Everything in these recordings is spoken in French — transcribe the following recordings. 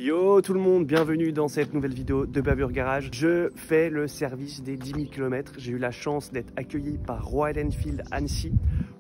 Yo tout le monde, bienvenue dans cette nouvelle vidéo de Bavure Garage. Je fais le service des 10 000 km. J'ai eu la chance d'être accueilli par Royal Enfield Annecy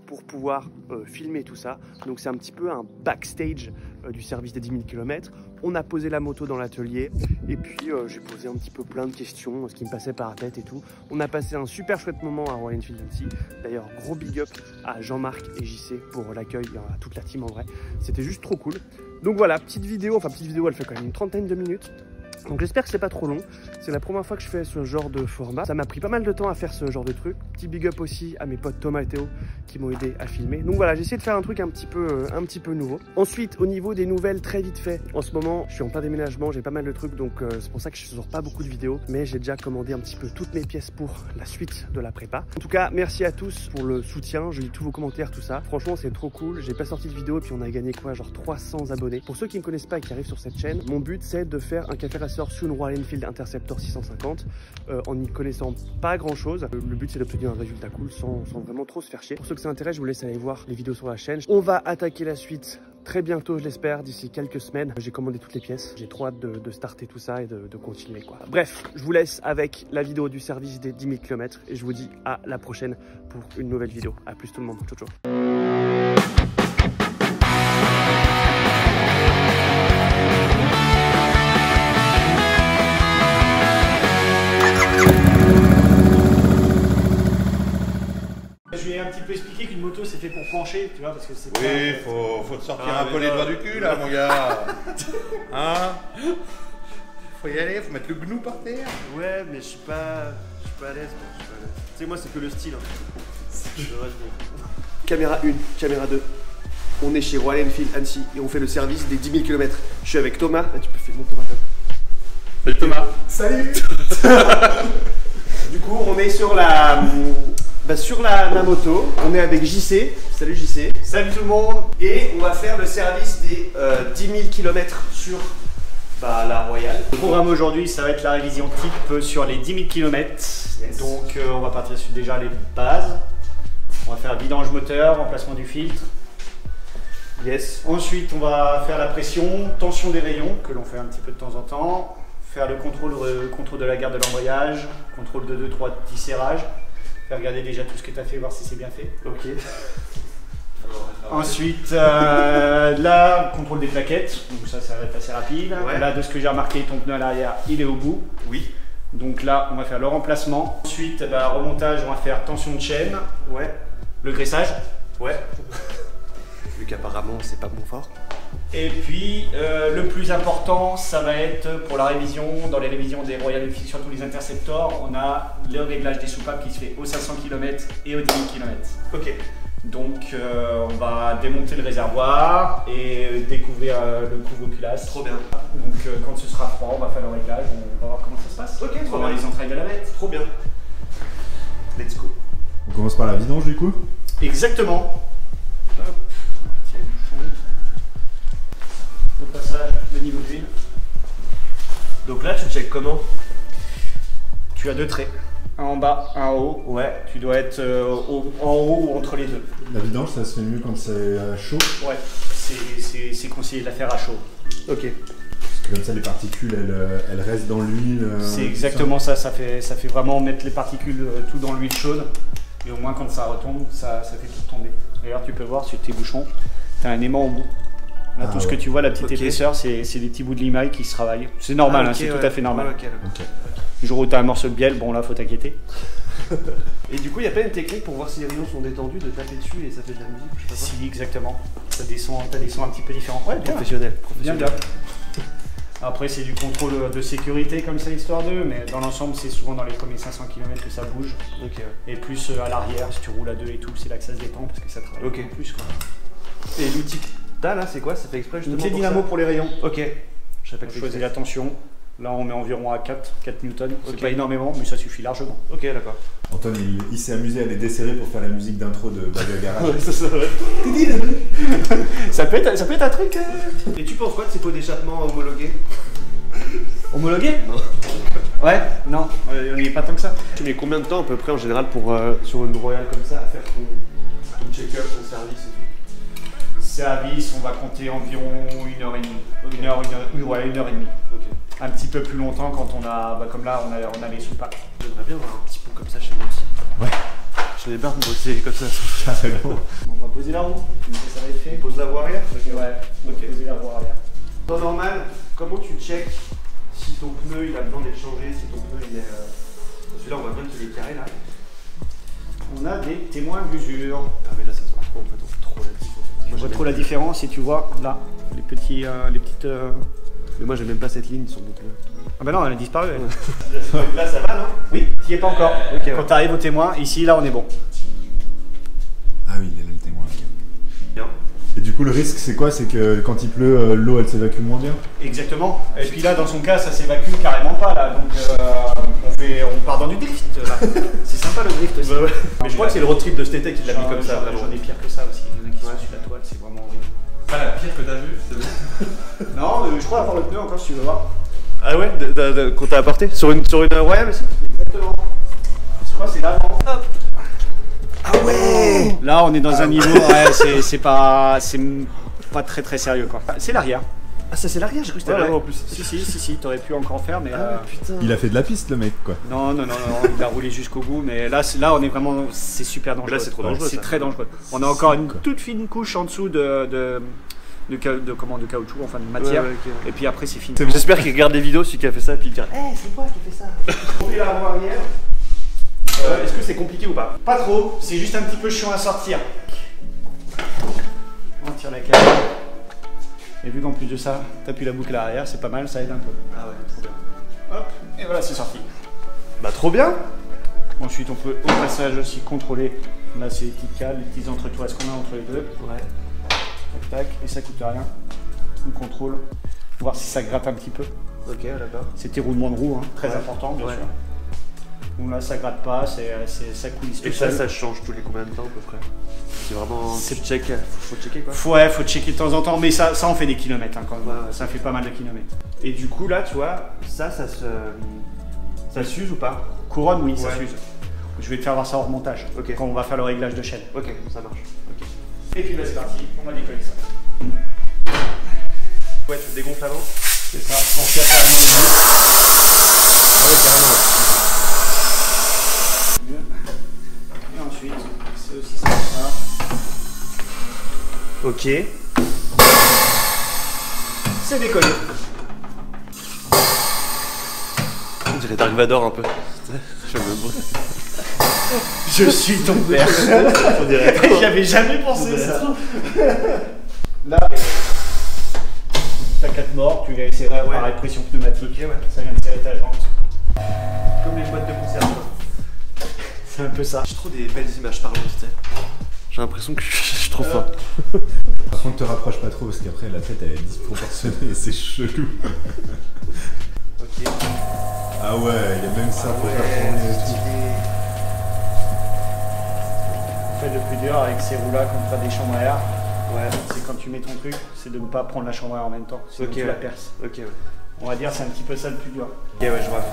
pour pouvoir filmer tout ça. Donc c'est un petit peu un backstage du service des 10 000 km. On a posé la moto dans l'atelier et puis j'ai posé un petit peu plein de questions, ce qui me passait par la tête et tout. On a passé un super chouette moment à Royal Enfield Annecy. D'ailleurs, gros big up à Jean-Marc et JC pour l'accueil, à toute la team en vrai. C'était juste trop cool. Donc voilà, petite vidéo, elle fait quand même une trentaine de minutes. Donc j'espère que c'est pas trop long. C'est la première fois que je fais ce genre de format. Ça m'a pris pas mal de temps à faire ce genre de truc. Petit big up aussi à mes potes Thomas et Théo qui m'ont aidé à filmer. Donc voilà, j'ai essayé de faire un truc un petit peu nouveau. Ensuite, au niveau des nouvelles, très vite fait. En ce moment, je suis en plein déménagement, j'ai pas mal de trucs, donc c'est pour ça que je sors pas beaucoup de vidéos. Mais j'ai déjà commandé un petit peu toutes mes pièces pour la suite de la prépa. En tout cas, merci à tous pour le soutien. Je lis tous vos commentaires, tout ça. Franchement, c'est trop cool. J'ai pas sorti de vidéo et puis on a gagné quoi, genre 300 abonnés. Pour ceux qui me connaissent pas et qui arrivent sur cette chaîne, mon but c'est de faire un café racer sur une Royal Enfield Interceptor 650 en n'y connaissant pas grand chose. Le but c'est d'obtenir un résultat cool sans vraiment trop se faire chier. Pour ceux que ça intéresse, je vous laisse aller voir les vidéos sur la chaîne. On va attaquer la suite très bientôt, je l'espère, d'ici quelques semaines. J'ai commandé toutes les pièces, j'ai trop hâte de starter tout ça et de continuer quoi. Bref, je vous laisse avec la vidéo du service des 10 000 km et je vous dis à la prochaine pour une nouvelle vidéo. A plus tout le monde, ciao ciao. Je lui ai un petit peu expliqué qu'une moto c'est fait pour pencher, tu vois, parce que c'est pas... Oui, faut te sortir un peu les doigts du cul là, mon gars. Hein? Faut y aller, faut mettre le gnou par terre. Ouais, mais je suis pas à l'aise. Tu sais, moi c'est que le style. Hein. Caméra 1, caméra 2. On est chez Royal Enfield Annecy et on fait le service des 10 000 km. Je suis avec Thomas. Ah, tu peux filmer Thomas. Salut Thomas. Salut. Du coup, on est sur la moto. On est avec JC. Salut JC. Salut tout le monde. Et on va faire le service des 10 000 km sur la Royal. Le programme aujourd'hui, ça va être la révision type sur les 10 000 km. Yes. Donc on va partir sur déjà les bases. On va faire vidange moteur, remplacement du filtre. Yes. Ensuite, on va faire la pression, tension des rayons, que l'on fait un petit peu de temps en temps. Faire le contrôle de la garde de l'embrayage, contrôle de 2-3 petits serrages. Faire regarder déjà tout ce que tu as fait, voir si c'est bien fait. Ok. Ensuite, là, contrôle des plaquettes, donc ça va être assez rapide. Ouais. Là, de ce que j'ai remarqué, ton pneu à l'arrière, il est au bout. Oui. Donc là, on va faire le remplacement. Ensuite, remontage, on va faire tension de chaîne. Ouais. Le graissage. Ouais. Vu qu'apparemment, c'est pas bon fort. Et puis, le plus important, ça va être pour la révision, dans les révisions des Royal Enfield, surtout les Interceptors, on a le réglage des soupapes qui se fait aux 500 km et aux 10 000 km. Ok. Donc, on va démonter le réservoir et découvrir le couvre-culasse. Trop bien. Donc, quand ce sera froid, on va faire le réglage, on va voir comment ça se passe. Ok, on trop va voir bien. les entrailles de la bête. Trop bien. Let's go. On commence par la vidange du coup. Exactement. Hop. Tiens, le bouchon. Le passage, le niveau d'huile. Donc là, tu checkes comment? Tu as deux traits, un en bas, un en haut. Ouais. Tu dois être en haut ou entre les deux. La vidange, ça se fait mieux quand c'est chaud. Ouais, c'est conseillé de la faire à chaud. Ok. Parce que comme ça, les particules, elles restent dans l'huile. C'est exactement ça. Ça fait vraiment mettre les particules tout dans l'huile chaude. Et au moins, quand ça retombe, ça fait tout tomber. D'ailleurs, tu peux voir sur tes bouchons, tu as un aimant au bout. Là, tout ce que tu vois, la petite épaisseur, c'est des petits bouts de limaille qui se travaillent. C'est normal, Ah, ok, c'est ouais. tout à fait normal. Ouais, ok. Ok. Le jour où tu as un morceau de bielle, bon là, faut t'inquiéter. Et du coup, il y a pas une technique pour voir si les rayons sont détendus, de taper dessus et ça fait de la musique, je sais pas quoi. Si, exactement. T'as des sons un petit peu différents. Ouais, bien. Professionnel. Bien. Après, c'est du contrôle de sécurité comme ça, histoire d'eux, mais dans l'ensemble, c'est souvent dans les premiers 500 km que ça bouge. Ok, ouais. Et plus à l'arrière, si tu roules à deux et tout, c'est là que ça se détend parce que ça travaille Ok. beaucoup plus. Quoi. Et l'outil que t'as là, c'est quoi? Ça fait exprès justement Donc, c'est pour dynamo ça. pour les rayons. Ok. Je savais pas On que choisit la tension. Là, on met environ à 4 newtons. C'est Ok. pas énormément, mais ça suffit largement. Ok, d'accord. Antoine, il s'est amusé à les desserrer pour faire la musique d'intro de Bavure Garage. Ouais, ça va. Ça peut être un truc. Et tu penses quoi de ces pots d'échappement homologués? Homologué? Non. Ouais, non, on n'y est pas tant que ça. Tu mets combien de temps à peu près en général pour sur une Royal comme ça à faire ton check-up, ton service et tout? Service, on va compter environ 1h30. Okay. Ouais, 1h30. Ok. Un petit peu plus longtemps quand on a, bah, comme là, on a les soupapes. J'aimerais bien avoir un petit pont comme ça chez moi aussi. Ouais. J'en ai marre de bosser comme ça. Carrément. On va poser la roue, comme ça va être fait. Pose la voie arrière. Ouais, on va poser la roue arrière. En normal, comment tu check si ton pneu il a besoin d'être changé, si ton pneu il est. Celui-là, on voit bien qu'il est carré là. On a des témoins d'usure. Ah, mais là, ça se voit trop en fait, on fait trop la différence. On voit trop la différence et tu vois là, les petites. Mais moi, j'aime même pas cette ligne sur mon pneu. Ah bah non, elle a disparu. Là, ça va, non? Oui, tu n'y es pas encore. Ok, ouais. Quand tu arrives au témoin, ici, là, on est bon. Ah oui, il est là le témoin. Bien. Et du coup, le risque, c'est quoi? C'est que quand il pleut, l'eau, elle s'évacue moins bien? Exactement. Et puis là, dans son cas, ça s'évacue carrément pas là. Donc on part dans du drift là. C'est sympa le drift aussi. Ouais. Mais je crois que c'est le road trip de cet été qui l'a mis comme ça. J'en ai pire que ça aussi. Il y en a qui sont sur la toile, c'est vraiment horrible. Pas la pire que t'as vue, c'est bon. Non, je crois avoir le pneu encore si tu veux voir. Ah ouais, qu'on t'a apporté sur une Royale aussi? Exactement. Je crois que c'est l'avant. Hop. Ah ouais. Là, on est dans un niveau, ouais, c'est pas très sérieux quoi. C'est l'arrière. Ah, ça c'est l'arrière, j'ai cru que c'était l'avant en plus. Si, t'aurais pu encore en faire, mais. Ah putain. Il a fait de la piste, le mec, quoi. Non, il a roulé jusqu'au bout, mais là on est vraiment, c'est super dangereux. Là, c'est trop dangereux, C'est ça. très dangereux. On a encore une toute fine couche en dessous de caoutchouc, enfin de matière, Ouais, ok. et puis après c'est fini. J'espère qu'il regarde des vidéos, celui qui a fait ça, puis il dira hey, c'est toi qui fais ça? On est la roue arrière. Est-ce que c'est compliqué ou pas? Pas trop, c'est juste un petit peu chiant à sortir. On tire la cale. Et vu qu'en plus de ça, t'appuies la boucle à l'arrière, c'est pas mal, ça aide un peu. Ah ouais, trop bien. Hop, et voilà, c'est sorti. Bah trop bien. Ensuite, on peut au passage aussi contrôler. Là, c'est les petites cales, les petits entretoises qu'on a entre les deux. Ouais. Tac, tac, et ça coûte rien. On contrôle, voir si ça gratte un petit peu. Ok, d'accord. C'est tes roulements de roue, hein, très Ouais. important, bien Ouais. sûr. Donc là, ça gratte pas, ça coulisse tout Et ça, seul. ça change tous les combien de temps à peu près? C'est vraiment. C'est- Tu check, faut checker quoi. Ouais, faut checker de temps en temps, mais ça en fait des kilomètres hein, quand même. Ouais, ouais. Ça fait pas mal de kilomètres. Et du coup là, tu vois, ça s'use ou pas? Couronne, oui, ça Ouais. s'use. Je vais te faire voir ça en remontage, Ok. quand on va faire le réglage de chaîne. Ok, ça marche. Ok. Et puis bah, c'est parti, on va décoller ça. Ouais, tu le dégonfles avant? C'est ça, on tire carrément le bout. Ah ouais, carrément. Mieux. Et ensuite, c'est aussi ça. Ok. C'est décollé. On dirait Dark Vador un peu. Je suis ton père. On dirait. J'y avais jamais pensé ça. Là, t'as 4 morts, tu les serré par pression pneumatique. Ok, ouais. Ça vient de serrer ta jante. Comme les boîtes de conserve. quoi. C'est un peu ça. J'ai trop des belles images parlantes, tu sais. J'ai l'impression que je suis trop fort. Par contre, te rapproche pas trop parce qu'après la tête elle est disproportionnée et c'est chelou. Ok. Ah ouais, il y a même ça pour Ouais, faire tourner et c'est tout. stylé. En fait, le plus dur avec ces roues-là, quand tu as des chambres à air, Ouais. c'est quand tu mets ton truc, c'est de ne pas prendre la chambre à air en même temps. Sinon Ok, tu la ouais. perces. Ok, ouais. On va dire c'est un petit peu ça le plus dur. Ok, ouais, je vois.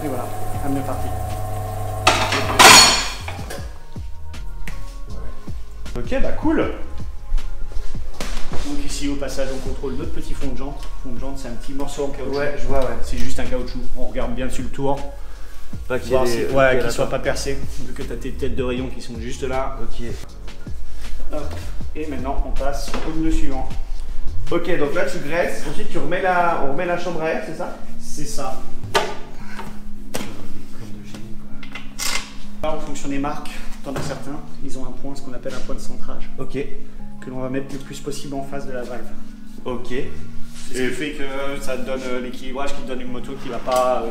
Et voilà, on est parti. Ok, bah cool. Donc ici au passage on contrôle notre petit fond de jante. Fond de jante c'est un petit morceau en caoutchouc. Ouais, je vois, ouais. C'est juste un caoutchouc. On regarde bien sur le tour. Pas qu'il y Voir ait si, des- ouais, ok, qu'il soit d'accord. pas percé. Vu que tu as tes têtes de rayon qui sont juste là. Ok. Hop. Et maintenant on passe au pneu suivant. Ok, donc là tu graisses, ensuite on remet la chambre à air, c'est ça? C'est ça. Là, en fonction des marques, t'en as certains, ils ont un point, ce qu'on appelle un point de centrage, Ok. que l'on va mettre le plus possible en face de la valve. Ok. C'est ce qui fait que ça te donne l'équilibrage qui te donne une moto qui va pas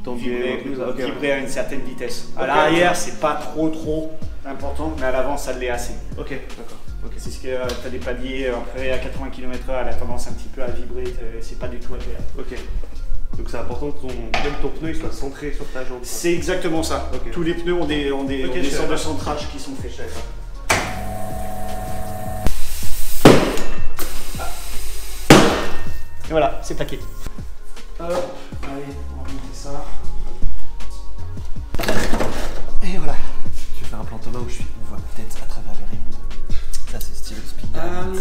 vibrer à une certaine vitesse. À Ok, l'arrière, ok. c'est pas trop important, mais à l'avant, ça l'est assez. Ok, d'accord. Ok. C'est ce que tu as des paliers après à 80 km/h, elle a tendance un petit peu à vibrer, c'est pas du tout agréable. Ok. Donc c'est important que même ton pneu il soit centré sur ta jambe. quoi. C'est exactement ça. Ok. Tous les pneus ont des Ok, je sortes savais de pas. centrages qui sont faits. Je savais pas. Et voilà, c'est plaqué. Hop, allez, on va remonter ça. Et voilà. Je vais faire un plan Thomas où on voit peut-être à travers les rayons. Putain, c'est stylé le speed. Ah oui.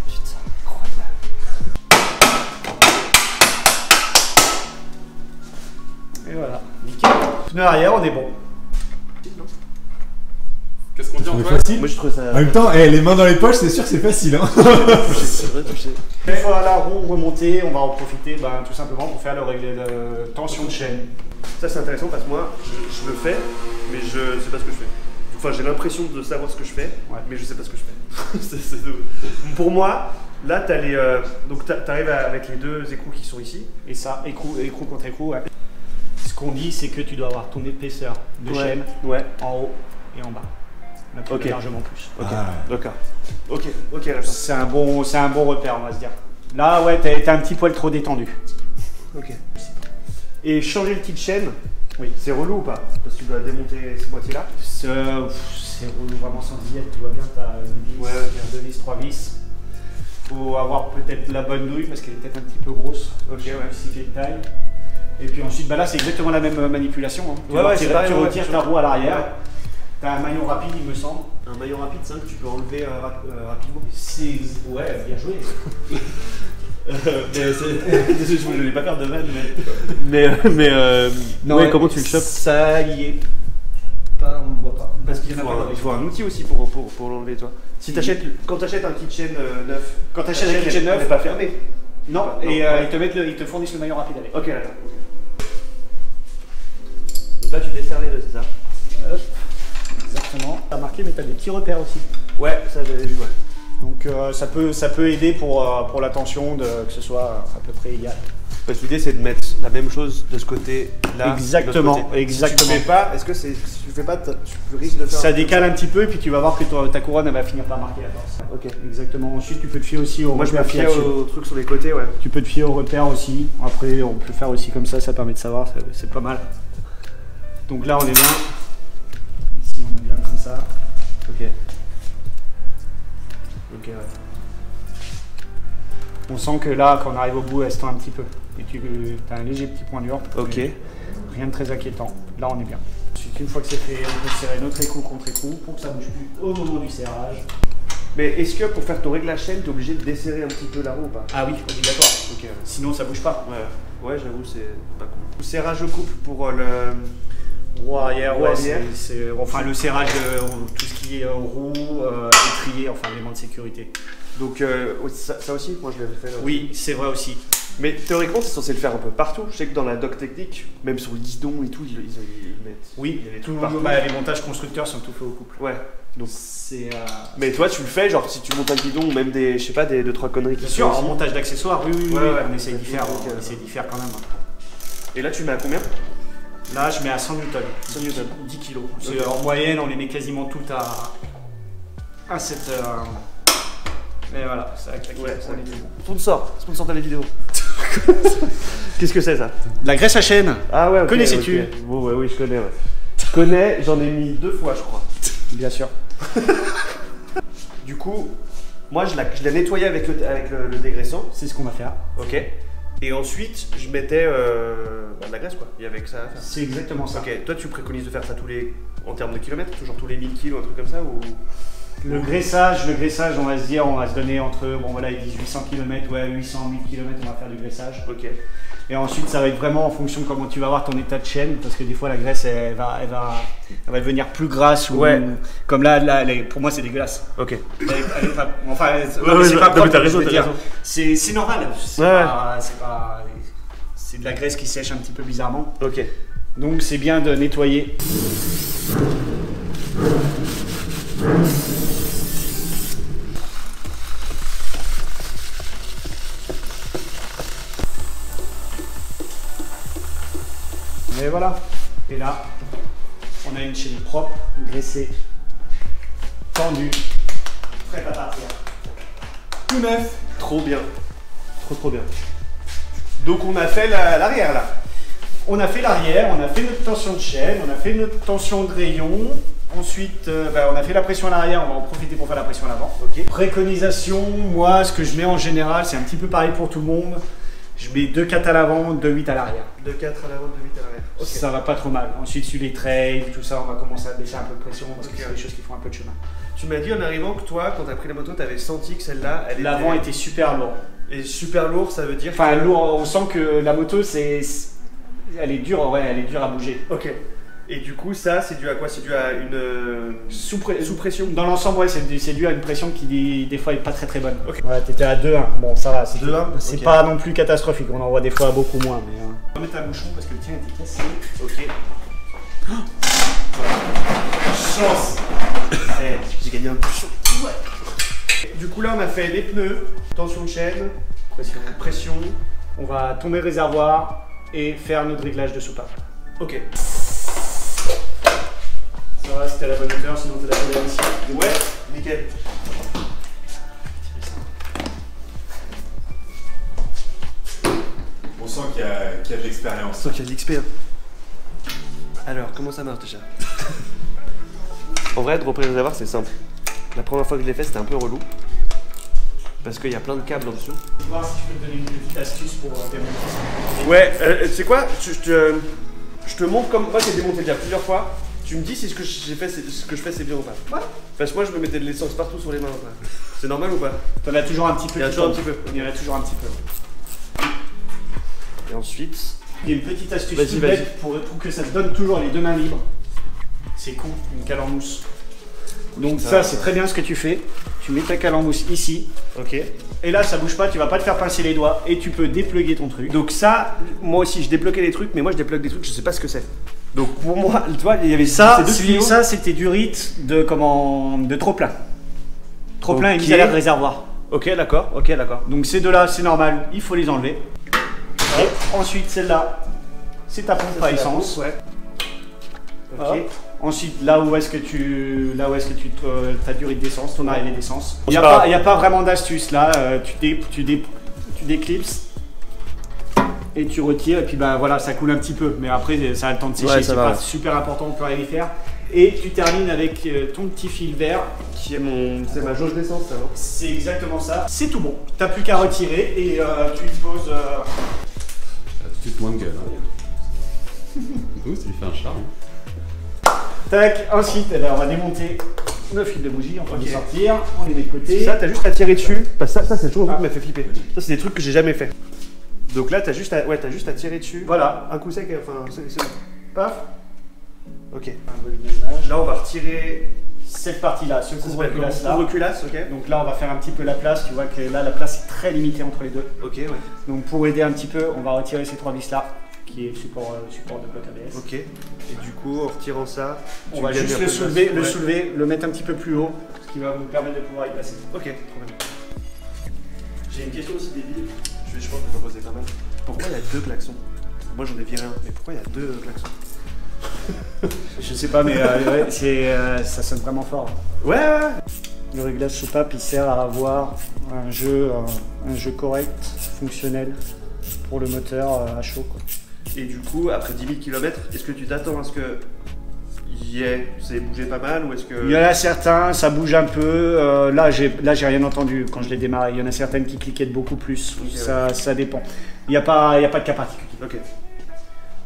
Putain, incroyable. Et voilà, nickel. Pneu arrière, on est bon. Qu'est-ce qu'on dit C'est Antoine? facile. Moi je trouve ça. En même temps, les mains dans les poches, c'est sûr que c'est facile. Hein. C'est vrai, touché. Une fois la roue remontée, on va en profiter tout simplement pour faire le réglé de tension de chaîne. Ça c'est intéressant parce que moi je le fais, mais je sais pas ce que je fais. Enfin j'ai l'impression de savoir ce que je fais, Ouais. mais je sais pas ce que je fais. Pour moi, là t'as les. Donc t'arrives avec les deux écrous qui sont ici. Et ça, écrou contre écrou, ouais. Ce qu'on dit, c'est que tu dois avoir ton épaisseur de chaîne Ouais. en haut et en bas. Là, tu Ok. peux largement plus. Ok. Ah. D'accord. Ok. D'accord. C'est un bon repère, on va se dire. Là, ouais, t'es un petit poil trop détendu. Ok. Et changer le kit de chaîne, Oui. c'est relou ou pas? Parce que tu dois démonter ces boîtiers-là. C'est relou vraiment sans diète, tout va bien, t'as une vis, Ouais, ok. deux vis, trois vis. Faut avoir peut-être la bonne douille parce qu'elle est peut-être un petit peu grosse. Ok, ouais. Cycler de taille. Et puis ensuite, là c'est exactement la même manipulation. Hein. Ouais, ouais, c'est pareil, tu ouais. retires ta roue à l'arrière. Ouais. T'as un maillon rapide, il me semble. Un maillon rapide, ça, que tu peux enlever rapidement. Ouais, bien joué. Désolé, je voulais pas faire de vanne, mais. Non, ouais, comment tu le chopes? Ça y est. Pas, on ne voit pas. Parce qu'il y en a pas. Il faut un outil aussi pour l'enlever, toi. Si quand t'achètes un kitchen neuf, Quand t'achètes un kitchen neuf, elle n'est pas fermé. Non, Non, et ouais. ils te fournissent le maillon rapide avec. Ok, d'accord. Donc là, tu desserres les deux, c'est ça? Hop. Exactement. T'as marqué, mais t'as des petits repères aussi. Ouais, ça j'avais vu, ouais. Donc ça peut aider pour la tension, que ce soit à peu près égal. Parce que l'idée, c'est de mettre la même chose de ce côté-là. Exactement, de l'autre côté. exactement. Si tu fais pas, est-ce que si tu fais pas, tu risques de faire. Ça décale un petit peu et puis tu vas voir que ta couronne elle va finir par marquer la force. Ok. Exactement. Ensuite tu peux te fier aussi au Moi, je me repère fie fiaxieux. au truc sur les côtés, ouais. Tu peux te fier au repère aussi. Après on peut faire aussi comme ça permet de savoir, c'est pas mal. Donc là on est bien. Ici on est bien comme ça. Ok. Ok, ouais. On sent que là quand on arrive au bout elle se tend un petit peu. Et tu as un léger petit point dur. Ok. Mais rien de très inquiétant. Là on est bien. Ensuite une fois que c'est fait, on peut serrer notre écrou contre écrou pour que ça bouge plus au moment du serrage. Mais est-ce que pour faire ton réglage chaîne, t'es obligé de desserrer un petit peu la roue ou pas? Ah oui, obligatoire. Ok. Ouais. Sinon ça bouge pas. Ouais, j'avoue, c'est pas cool. Le serrage au couple pour le. Roue arrière, Roue ouais, arrière. enfin le serrage, tout ce qui est roue, étrier, enfin éléments de sécurité. Donc, ça aussi, moi je l'avais fait là. Oui, c'est vrai aussi. Mais théoriquement, c'est censé le faire un peu partout. Je sais que dans la doc technique, même sur le guidon et tout, ils mettent. Oui, il y a des tout, trucs partout. les montages constructeurs sont tout faits au couple. Ouais. Donc. C'est Mais toi, tu le fais, genre si tu montes un guidon ou même des, je sais pas, des 2-3 conneries qui bien sont sûr, en aussi. montage d'accessoires, oui, Ouais, ouais. on essaye d'y faire, Ok. on essaye d'y faire quand même. Et là, tu mets à combien? Là, je mets à 100 newtons, 100 newtons. 10 kg. Ok. En moyenne, on les met quasiment toutes à cette. Et voilà, ça a claqué. Ouais, ça on est tout bon. Sponsor de la vidéo. Qu'est-ce que c'est ça? La graisse à chaîne. Ah ouais, ok. Connaissais-tu? Ok. Bon, ouais, oui, je connais, ouais. Je connais, j'en ai mis 2 fois, je crois. Bien sûr. Du coup, moi, je la nettoyais avec le dégraissant. C'est ce qu'on va faire. Ok. Et ensuite, je mettais de la graisse, quoi. Il y avait que ça à faire. C'est exactement ça. Ok. Toi, tu préconises de faire ça en termes de kilomètres, toujours tous les 1000 kilos, un truc comme ça ou... Le graissage, on va se dire, on va se donner entre, bon voilà, ils disent 800 km, ouais, 800, 1000 km, on va faire du graissage. Ok. Et ensuite, ça va être vraiment en fonction de comment tu vas avoir ton état de chaîne, parce que des fois, la graisse, elle va devenir plus grasse. Ouais. Comme là, pour moi, c'est dégueulasse. Ok. Enfin, Ouais, c'est pas non, mais propre, t'as raison, je veux t'as dire. raison. C'est normal. C'est de la graisse qui sèche un petit peu bizarrement. Ok. Donc, c'est bien de nettoyer. Et voilà. Et là, on a une chaîne propre, graissée, tendue, prête à partir. Tout neuf. Trop bien. Trop bien. Donc on a fait l'arrière là. On a fait l'arrière, on a fait notre tension de chaîne, on a fait notre tension de rayon. Ensuite, on a fait la pression à l'arrière, on va en profiter pour faire la pression à l'avant. Ok. Préconisation, moi, ce que je mets en général, c'est un petit peu pareil pour tout le monde. Je mets 2 4 à l'avant, 2 8 à l'arrière. 2 4 à l'avant, 2 8 à l'arrière. Ok. Ça va pas trop mal. Ensuite, sur les trails, tout ça, on va commencer à baisser un peu de pression parce que Ok. c'est des choses qui font un peu de chemin. Tu m'as dit en arrivant que toi, quand t'as pris la moto, t'avais senti que celle-là, elle L'avant était super lourd. Et super lourd, ça veut dire. Enfin, lourd, on sent que la moto, elle est dure, ouais, elle est dure à bouger. Ok. Et du coup, ça, c'est dû à quoi? C'est dû à une Sous pression. Dans l'ensemble, ouais, c'est dû à une pression qui des fois est pas très bonne. Ok. Ouais, t'étais à 2-1. Bon, ça va. 2-1, C'est ok. pas non plus catastrophique. On en voit des fois beaucoup moins. Mais, On va mettre un bouchon parce que le tien était cassé. Ok. Chance. J'ai gagné un bouchon. Ouais. Du coup, là, on a fait les pneus, tension de chaîne, pression. On va tomber le réservoir et faire notre réglage de soupape. Ok. Ça va, c'était à la bonne hauteur, sinon t'es la bonne ici. Ouais, nickel. On sent qu'il y a de l'expérience. Sauf qu'il y a de l'XP. Alors, comment ça marche déjà? En vrai, de repérer les réservoirs, c'est simple. La première fois que je l'ai fait, c'était un peu relou. Parce qu'il y a plein de câbles en dessous. Je vais voir si je peux te donner une petite astuce pour démonter ça. Ouais, tu sais quoi? Je te montre comme. Moi, j'ai démonté déjà plusieurs fois. Tu me dis si ce que j'ai fait, ce que je fais, c'est bien ou pas. Ouais. Parce que moi, je me mettais de l'essence partout sur les mains. Quoi. C'est normal ou pas? T'en as toujours un petit peu. Il y en a qui toujours un tombe. petit peu. Il y en a toujours un petit peu. Et ensuite. Il y a une petite astuce Vas-y, toute vas-y. bête pour que ça te donne toujours les deux mains libres. C'est con, une cale en mousse. Donc ça, c'est très bien ce que tu fais. Tu mets ta cale en mousse ici. Ok. Et là, ça bouge pas, tu vas pas te faire pincer les doigts et tu peux dépluguer ton truc. Donc, ça, moi aussi, je débloquais les trucs, mais moi, je débloque des trucs, je sais pas ce que c'est. Donc, pour moi, tu vois, il y avait Ça, ces deux tuyaux. ça c'était du rite de trop-plein. Trop-plein et Ok. mise à l'air réservoir. Ok, d'accord, ok, d'accord. Donc ces deux-là, c'est normal, il faut les enlever. Et ensuite, celle-là, c'est ta pompe à essence. Ouais. Hop. Ok. Ensuite, là où est-ce que tu as du rite d'essence, ton arrivée d'essence. Il C'est n'y pas a, pas vraiment d'astuce là. Tu déclipses et tu retires et puis bah voilà, ça coule un petit peu. Mais après, ça a le temps de sécher. Ouais, ça c'est va, pas ouais. super important, on peut rien y faire. Et tu termines avec ton petit fil vert. Qui est c'est ma jauge d'essence, ça, non? C'est exactement ça. C'est tout bon. T'as plus qu'à retirer et tu lui poses. Tout de suite moins de gueule. Hein. Ouh, ça lui fait un charme. Tac. Ensuite, eh ben, on va démonter le fil de bougie. On va les sortir. On les met de côté. Ça, t'as juste à tirer dessus. Parce que ça c'est toujours un truc qui m'a fait flipper. Ça, c'est des trucs que j'ai jamais fait. Donc là, t'as juste à tirer dessus. Voilà. Un coup sec, enfin, c'est bon. Paf. Ok. Un peu de ménage. Là, on va retirer Cette partie-là, ce couvre-culasse là. couvre-culasse, ok. Donc là, on va faire un petit peu la place. Tu vois que là, la place est très limitée entre les deux. Ok, ouais. Donc pour aider un petit peu, on va retirer ces trois vis là, qui est le support de bloc ABS. Ok. Et du coup, en retirant ça, On tu va gagnes juste un le peu de soulever, place. Ouais. le mettre un petit peu plus haut, ce qui va nous permettre de pouvoir y passer. Ok, trop bien. J'ai une question aussi débile. Je pense que je vais t'en poser pas mal. Pourquoi il y a deux klaxons? Moi, j'en ai viré un, mais pourquoi il y a deux klaxons? Je sais pas, mais ouais, ça sonne vraiment fort. Ouais, ouais. Le réglage soupape, il sert à avoir un jeu correct, fonctionnel pour le moteur à chaud, quoi. Et du coup, après 10 000 km, est-ce que tu t'attends à ce que c'est bougé pas mal ou est-ce que... Il y en a certains, ça bouge un peu. Là, j'ai rien entendu quand je l'ai démarré. Il y en a certaines qui cliquaient beaucoup plus. Ok, Ça dépend. Il n'y a pas de cas particulier. Ok.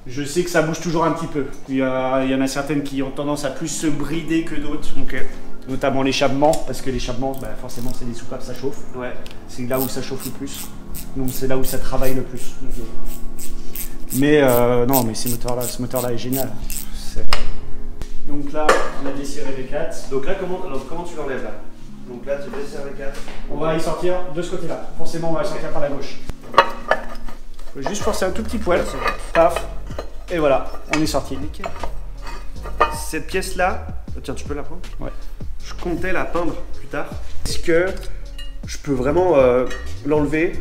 Je sais que ça bouge toujours un petit peu. Il y en a certaines qui ont tendance à plus se brider que d'autres. Ok. Notamment l'échappement, parce que l'échappement, bah, forcément, c'est des soupapes, ça chauffe. Ouais. C'est là où ça chauffe le plus. Donc c'est là où ça travaille le plus. Mais non, mais ce moteur-là est génial. Donc là, on a desserré les 4. Donc là, comment tu l'enlèves là? Donc là, tu desserres les 4. On va y sortir de ce côté-là. Forcément, on va y sortir par la gauche. Faut juste forcer un tout petit poil. Paf. Et voilà, on est sorti. Nickel. Cette pièce-là, tiens, tu peux la prendre? Ouais. Je comptais la peindre plus tard. Est-ce que je peux vraiment l'enlever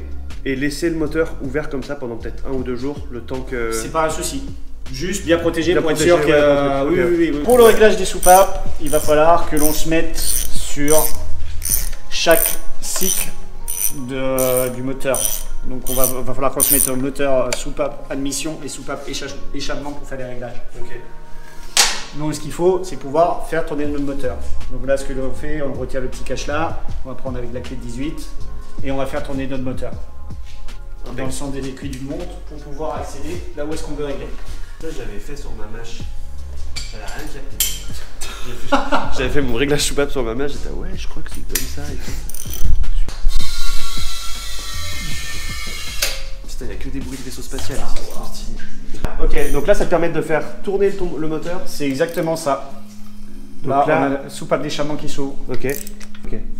et laisser le moteur ouvert comme ça pendant peut-être 1 ou 2 jours, le temps que... C'est pas un souci. Juste bien protégé Bien pour être protégé, sûr que. ouais, oui. Pour le réglage des soupapes, il va falloir que l'on se mette sur chaque cycle du moteur. Donc va falloir qu'on se mette au moteur soupape admission et soupape échappement pour faire les réglages. Ok. Donc ce qu'il faut, c'est pouvoir faire tourner notre moteur. Donc là, ce que l'on fait, on retire le petit cache là, on va prendre avec la clé de 18 et on va faire tourner notre moteur. dans le sens des aiguilles d'une montre pour pouvoir accéder là où est-ce qu'on veut régler. Ça, je l'avais fait sur ma mâche. J'avais rien capté. J'avais fait mon réglage soupape sur ma mâche, j'étais ouais, je crois que c'est comme ça et tout. Putain, il n'y a que des bruits de vaisseau spatial. Ok, donc là, ça te permet de faire tourner le moteur. C'est exactement ça. Donc là, là, on a la soupape d'échappement qui s'ouvre. Ok.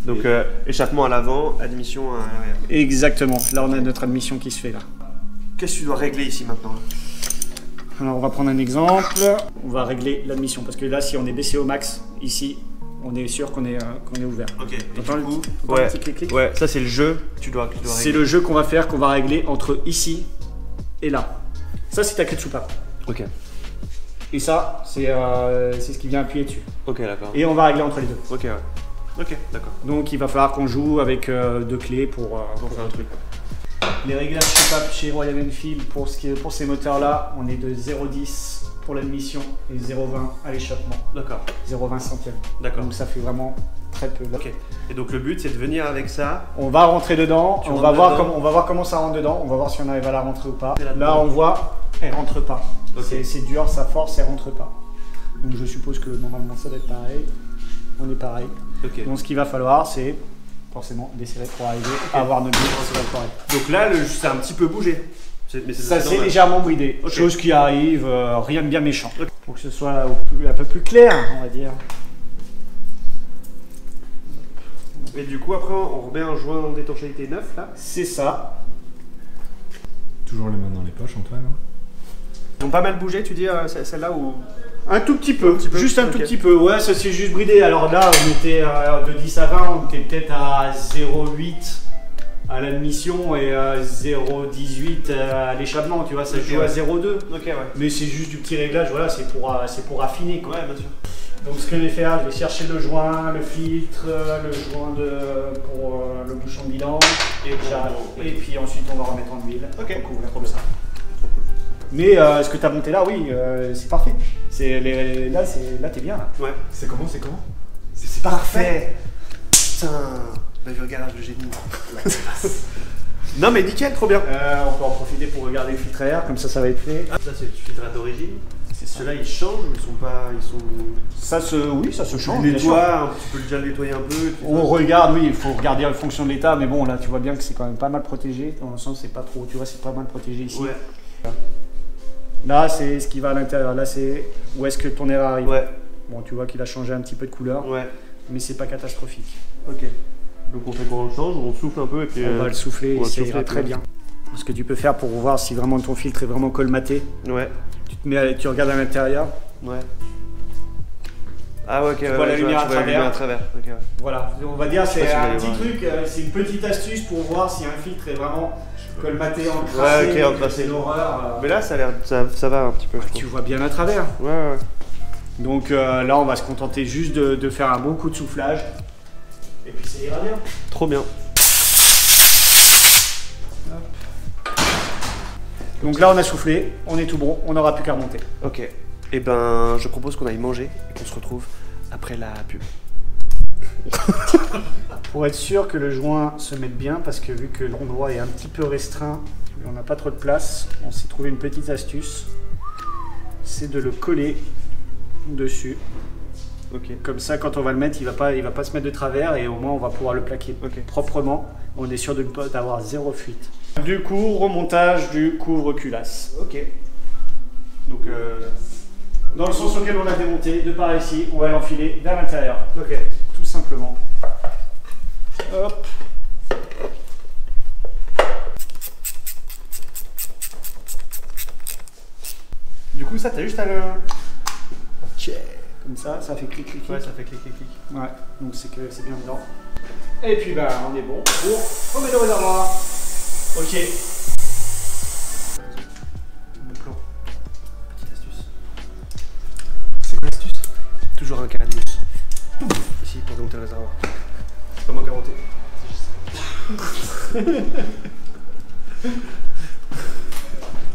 Donc échappement à l'avant, admission à l'arrière. Exactement. Là, on a notre admission qui se fait là. Qu'est-ce que tu dois régler ici maintenant? Alors, on va prendre un exemple. On va régler l'admission parce que là, si on est baissé au max, ici, on est sûr qu'on est ouvert. Ok. T'entends le coup? Ouais. Le petit clic-clic? Ouais, ça c'est le jeu que tu dois régler. C'est le jeu qu'on va faire, qu'on va régler entre ici et là. Ça, c'est ta clé de soupape. Ok. Et ça, c'est ce qui vient appuyer dessus. Ok, d'accord. Et on va régler entre les deux. Ok, ouais. Ok, d'accord. Donc, il va falloir qu'on joue avec deux clés pour faire un truc. Les réglages soupape chez Royal Enfield pour ces moteurs-là, on est de 0,10 pour l'admission et 0,20 à l'échappement. D'accord. 0,20 centièmes. D'accord. Donc ça fait vraiment très peu. Ok. Et donc le but c'est de venir avec ça. On va rentrer dedans, Tu on rentres va voir dedans. comment ça rentre dedans, on va voir si on arrive à la rentrer ou pas. là-dedans. Là on voit, elle rentre pas. Ok. C'est dur, ça force, elle rentre pas. Donc je suppose que normalement ça doit être pareil. On est pareil. Ok. Donc ce qu'il va falloir c'est forcément desserrer pour arriver à avoir notre but correct. Donc là c'est un petit peu bougé. Mais Ça c'est normal. légèrement bridé, Ok. chose qui arrive, rien de bien méchant. Ok. Pour que ce soit un peu plus clair, on va dire. Et du coup après on remet un joint d'étanchéité neuf là. C'est ça. Toujours les mains dans les poches, Antoine. Hein. Ils ont pas mal bougé, tu dis celle-là ou. Un tout petit peu, petit peu, juste un tout ok. petit peu. Ouais, ça c'est juste bridé. Alors là, on était de 10 à 20, on était peut-être à 0,8 à l'admission et 0,18 à l'échappement, tu vois, ça Ok, joue à ouais. 0,2. Ok, ouais. Mais c'est juste du petit réglage, voilà, c'est pour affiner quoi. Ouais, bien sûr. Donc ce que je vais faire, je vais chercher le joint, le filtre, le joint pour le bouchon de bilan. Et puis ensuite on va remettre en huile. Ok. Pour couvrir comme ça. Mais ce que tu as monté là, oui, c'est parfait. Là t'es bien là. Ouais. C'est comment? C'est parfait. Putain. Bavure Garage de génie. Non mais nickel, trop bien. On peut en profiter pour regarder le filtre à air, comme ça va être fait. Ah, ça c'est le filtrage d'origine. Ceux-là ils changent ou ils sont pas. Oui, ça se change. Tu bien sûr. nettoies, tu peux déjà le nettoyer un peu. On regarde, oui, il faut regarder en fonction de l'état, mais bon, là, tu vois bien que c'est quand même pas mal protégé. Dans le sens, c'est pas trop, tu vois, c'est pas mal protégé ici. Ouais. Là, c'est ce qui va à l'intérieur. Là, c'est où est-ce que ton air arrive. Ouais. Bon, tu vois qu'il a changé un petit peu de couleur, Ouais. mais c'est pas catastrophique. Ok. Donc on fait quoi? On le change, on souffle un peu et puis. On va le souffler on va et le ça souffler, ira puis très on- bien. Ce que tu peux faire pour voir si vraiment ton filtre est vraiment colmaté, Ouais. tu regardes à l'intérieur. Ouais. Ah ouais, ok. vois la lumière à travers. Ok, ouais. Voilà, on va dire c'est Je sais pas si un vous petit allez truc, c'est une petite astuce pour voir si un filtre est vraiment colmaté, encrassé. Ouais, ok, encrassé. C'est l'horreur. Mais là ça a l'air. Ça va un petit peu. je Tu vois bien à travers. trouve. Ouais, ouais. Donc là, on va se contenter juste de faire un bon coup de soufflage. Et puis ça ira bien. Trop bien. Donc là, on a soufflé, on est tout bon, on n'aura plus qu'à remonter. Ok. Et ben, je propose qu'on aille manger et qu'on se retrouve après la pub. Pour être sûr que le joint se mette bien, parce que vu que l'endroit est un petit peu restreint, on n'a pas trop de place, on s'est trouvé une petite astuce. C'est de le coller dessus. Ok. Comme ça, quand on va le mettre, il va pas se mettre de travers et au moins on va pouvoir le plaquer Ok. proprement. On est sûr d'avoir zéro fuite. Du coup, remontage du couvre-culasse. Ok. Donc, dans le sens auquel on l'a démonté, de par ici, on va l'enfiler vers l'intérieur. Ok. Tout simplement. Hop. Du coup, ça, t'as juste à le. Ok. Comme ça fait clic, clic, clic. Ouais, ça fait clic, clic, clic. Ouais, donc c'est que c'est bien dedans. Et puis bah on est bon pour remettre le réservoir. Ok. Bon plan. Petite astuce. C'est quoi l'astuce? Toujours un carré de mousse. Ici, pour démonter le réservoir. C'est pas moi qui ai inventé.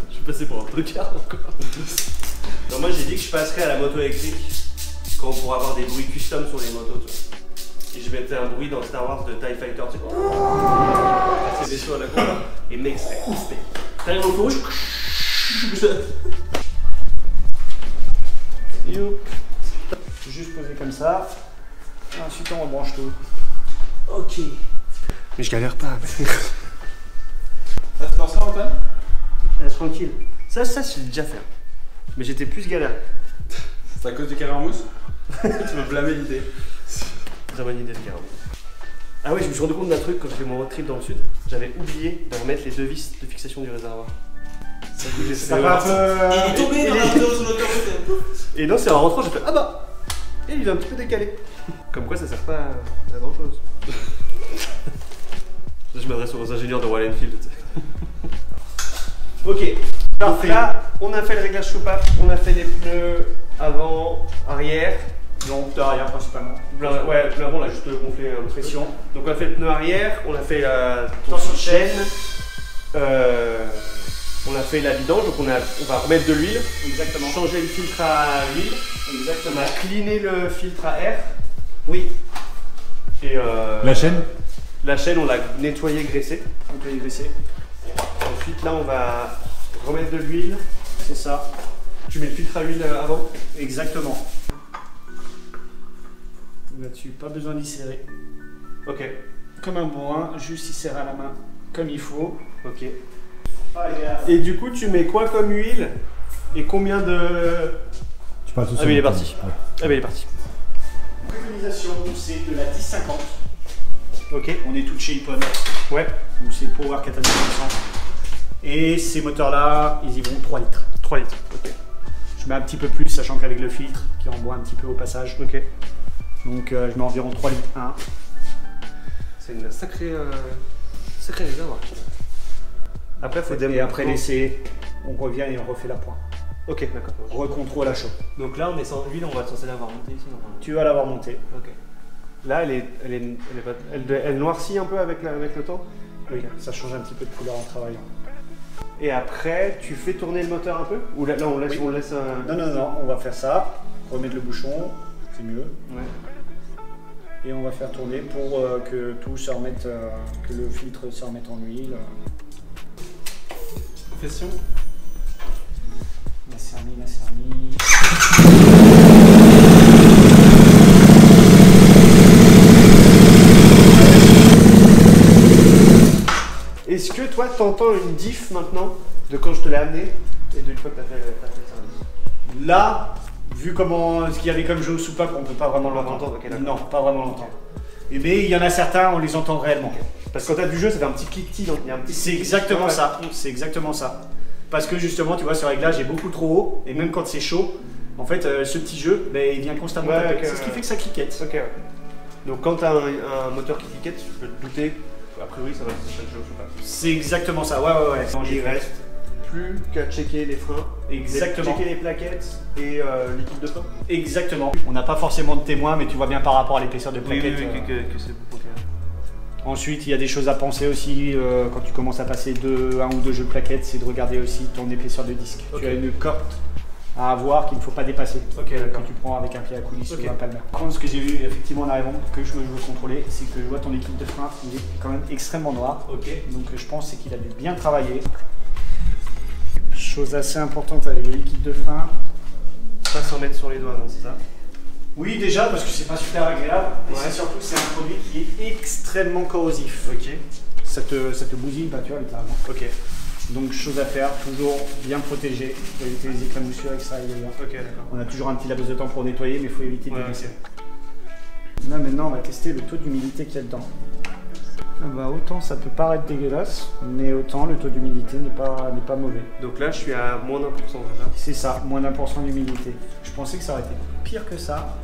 Je suis passé pour un tocard encore. Non, moi j'ai dit que je passerais à la moto électrique quand on pourra avoir des bruits custom sur les motos. Tu vois. et je mettais un bruit dans Star Wars de TIE Fighter, tu sais. C'est des choses à la con. Et mec, c'était. T'arrives au feu rouge. Youp. Juste poser comme ça. Ensuite on rebranche tout. Ok. Mais je galère pas. Ça te lance ça, Antoine? Tranquille. Ça, j'ai déjà fait. Mais j'étais plus galère. C'est à cause du carré en mousse? Tu veux blâmer l'idée? Très bonne idée de carré en mousse. Ah ouais, je me suis rendu compte d'un truc quand j'ai fait mon road trip dans le sud. J'avais oublié de remettre les deux vis de fixation du réservoir. Ça va un peu. Il est tombé dans la vidéo sur l'autoroute. Et non, c'est en rentrant, j'ai fait ah bah. Et il est un petit peu décalé. Comme quoi, ça sert pas à grand chose. Je m'adresse aux ingénieurs de Royal Enfield. Ok. Donc là, on a fait le réglage soupape, on a fait les pneus avant, arrière. Donc derrière principalement. Ouais, pneu avant, on a juste gonflé un peu. Pression. Donc on a fait le pneu arrière, on a fait la tension de chaîne, on a fait la vidange, donc on va remettre de l'huile. Exactement. Changer le filtre à huile. Exactement. On a cleané le filtre à air. Oui. Et La chaîne? La chaîne, on l'a nettoyée, graissée. On peut y glisser. Ensuite, là, on va remettre de l'huile. C'est ça. Tu mets le filtre à huile avant. Exactement. Là-dessus, pas besoin d'y serrer. Ok. Comme un bourrin, juste y serrer à la main, comme il faut. Ok. Allez, Et du coup, tu mets quoi comme huile? Et combien de... Tu parles tout seul. Ah, mais il est parti. Ouais. Ah, mais il est parti. préconisation, c'est de la 1050. Ok. On est tout chez Ippon. Ouais. Donc c'est Power 4500. Et ces moteurs-là, ils y vont 3 litres. 3 litres. Ok. Je mets un petit peu plus, sachant qu'avec le filtre, qui en boit un petit peu au passage. Ok. Donc je mets environ 3 litres 1. C'est une sacrée réservoir. Après, faut Et après laisser, on revient et on refait la pointe. Ok, d'accord. Recontrôle à chaud. Donc là, on est sans huile, on va censé l'avoir montée ici. Tu vas l'avoir montée. Ok. Là, elle noircit un peu avec le temps. Oui, ça change un petit peu de couleur en travaillant. Et après, tu fais tourner le moteur un peu? Ou là, on laisse, Oui. on laisse Non, non, non, on va faire ça. Remettre le bouchon, c'est mieux. Ouais. Et on va faire tourner pour que tout se remette, que le filtre se remette en huile. Question. La cernie, la cernie. Est-ce que toi, t'entends une diff maintenant de quand je te l'ai amené et d'une fois que t'as fait le service? Là, vu comment ce qu'il y avait comme jeu au soupape, on peut pas vraiment On va l'entendre. l'entendre, ok, d'accord. Non, pas vraiment l'entendre. Mais il y en a certains, on les entend réellement. Parce que quand t'as du jeu, ça fait un petit cliquetis, donc il y a un petit. C'est exactement ça. C'est exactement ça. Parce que justement, tu vois, ce réglage est beaucoup trop haut, et même quand c'est chaud, en fait, ce petit jeu, ben, il vient constamment Ouais, taper. ok, C'est ce qui fait que ça cliquette. Ok, ouais. Donc quand t'as un moteur qui cliquette, tu peux te douter, a priori, ça va être le jeu au soupape. C'est exactement ça. Ouais, ouais, ouais. Il reste plus qu'à checker les freins, Exactement. checker les plaquettes et l'équipe de frein. Exactement. On n'a pas forcément de témoins, mais tu vois bien par rapport à l'épaisseur de plaquettes. que c'est beaucoup. Ensuite, il y a des choses à penser aussi quand tu commences à passer un ou deux jeux de plaquettes, c'est de regarder aussi ton épaisseur de disque. Ok. Tu as une corde à avoir qu'il ne faut pas dépasser. Ok, d'accord. Que tu prends avec un pied à coulisse Ok. ou un palmer. Par contre, ce que j'ai vu effectivement en arrivant, que je veux contrôler, c'est que je vois ton équipe de frein, il est quand même extrêmement noir. Ok. Donc je pense c'est qu'il a dû bien travailler. Chose assez importante avec le liquide de frein. Pas s'en mettre sur les doigts, non, c'est ça? Oui, déjà parce que c'est pas super agréable. Et Ouais. c'est surtout que c'est un produit qui est extrêmement corrosif. Ok. Ça te bousille une peinture littéralement. Ok. Donc chose à faire, toujours bien protéger, faut éviter les éclaboussures avec ça également. Ok, d'accord. On a toujours un petit laps de temps pour nettoyer, mais il faut éviter de Ouais, glisser. ok. Là maintenant on va tester le taux d'humidité qu'il y a dedans. Ah bah, autant ça peut paraître dégueulasse, mais autant le taux d'humidité n'est pas mauvais. Donc là, je suis à moins d'1%, c'est ça? C'est ça, moins d'1% d'humidité. Je pensais que ça aurait été pire que ça.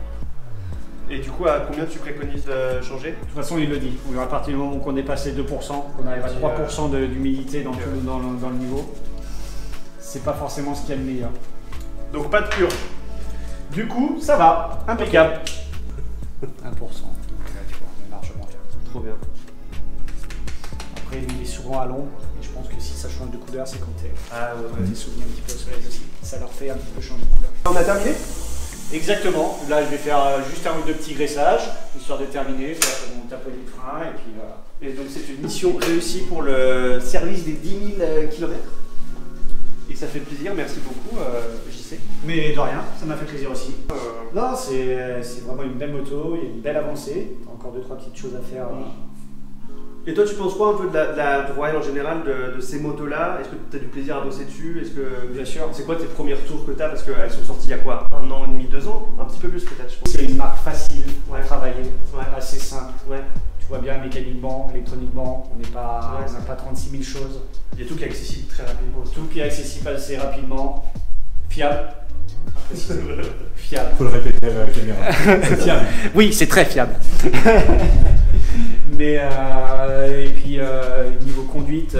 Et du coup, à combien tu préconises de changer? De toute façon, il le dit. À partir du moment où on est passé 2%, qu'on arrive à 3% d'humidité dans, Ok. dans le niveau, c'est pas forcément ce qu'il y a de meilleur. Donc pas de pur. Du coup, ça va, impeccable. 1%, donc là, tu vois, on est largement bien. Trop bien. Après, il est souvent à l'ombre, et je pense que si ça change de couleur, c'est quand t'es Ah ouais, soumis un petit peu au soleil aussi. Ça leur fait un petit peu changer de couleur. On a terminé? Exactement. Là, je vais faire juste un ou deux petits graissages, histoire de terminer, faire mon tapoter de frein, et puis voilà. Et donc c'est une mission réussie pour le service des 10 000 km. Et ça fait plaisir, merci beaucoup JC. Mais de rien, ça m'a fait plaisir aussi. Non, c'est vraiment une belle moto, il y a une belle avancée. Encore 2-3 petites choses à faire. Et toi, tu penses quoi un peu de la Royale en général, de ces motos-là? Est-ce que tu as du plaisir à bosser dessus? Est-ce que, bien sûr. C'est quoi tes premiers retours que tu as? Parce qu'elles sont sorties il y a quoi? 1 an et demi, 2 ans? Un petit peu plus peut-être, je pense. C'est une marque facile à travailler, Ouais. assez simple. Ouais. Tu vois bien mécaniquement, électroniquement, on n'a pas 36 000 choses. Il y a tout qui est accessible très rapidement. Tout qui est accessible assez rapidement, fiable. Fiable. Faut le répéter à la caméra. C'est fiable. Oui, c'est très fiable. Mais et puis niveau conduite,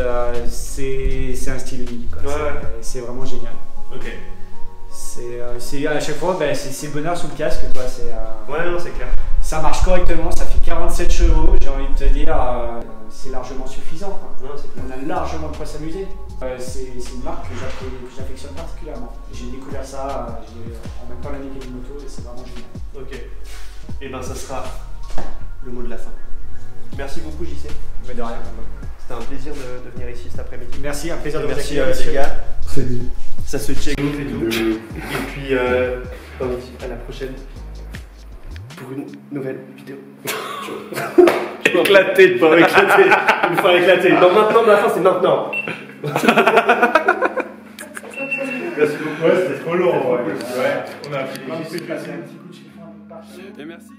c'est un style unique. Quoi. Ouais. C'est vraiment génial. Ok. C'est à chaque fois, c'est bonheur sous le casque. Quoi. Ouais, non, c'est clair. Ça marche correctement, ça fait 47 chevaux. J'ai envie de te dire, c'est largement suffisant. Quoi. Non, c'est clair. On a largement de quoi s'amuser. C'est une marque que j'affectionne particulièrement. J'ai découvert ça en même temps la mécanique moto et c'est vraiment génial. Ok. Et ben ça sera le mot de la fin. Merci beaucoup JC. Mais de rien. C'était un plaisir de venir ici cet après-midi. Merci, un plaisir de vous Merci accueillir. les gars. Très bien. Ça se check et tout. Et puis comme on dit, à la prochaine pour une nouvelle vidéo. Éclaté, pas éclaté. Il faut éclater. Non, maintenant, la fin c'est maintenant. Merci beaucoup. Ouais, c'était trop lourd. Ouais. On a Je vais passer un petit coup de chiffon. Et merci.